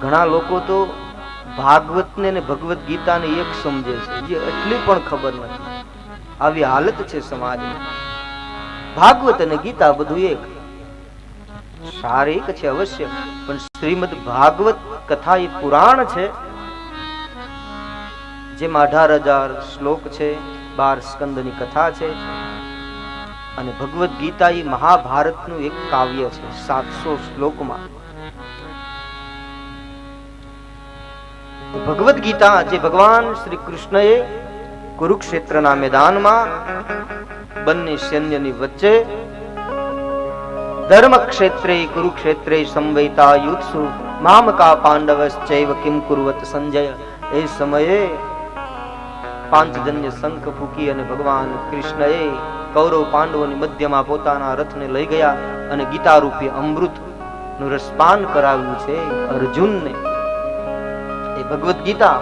ઘણા લોકો તો ભાગવતને ને ભગવદ ગીતાને એક સમજે છે, જે એટલી પણ ખબર નથી. આવી હાલત છે સમાજની. ભાગવત અને ગીતા બધું એક, સાર એક છે અવશ્ય, પણ શ્રીમદ ભાગવત કથા એ પુરાણ છે, જેમાં 18,000 શ્લોક છે, 12 સ્કંદની કથા છે. અને ભગવદ ગીતા એ મહાભારતનું એક કાવ્ય છે, 700 શ્લોકમાં. ભગવદ ગીતા જે ભગવાન શ્રી કૃષ્ણએ કુરુક્ષેત્રના મેદાનમાં બંને સૈન્યની વચ્ચે ધર્મ ક્ષેત્રે કુરુક્ષેત્રે સંવૈતા યુત્સુ મામકા પાંડવશ્ચૈવ કિમ કુર્વત સંજય. એ સમયે પાંચજન્ય શંખ ફૂકી અને ભગવાન કૃષ્ણએ કૌરવ પાંડવોની મધ્યમાં પોતાના રથને લઈ ગયા અને ગીતા રૂપી અમૃત નું રસપાન કરાવ્યું છે અર્જુનને. એ ભગવદ ગીતા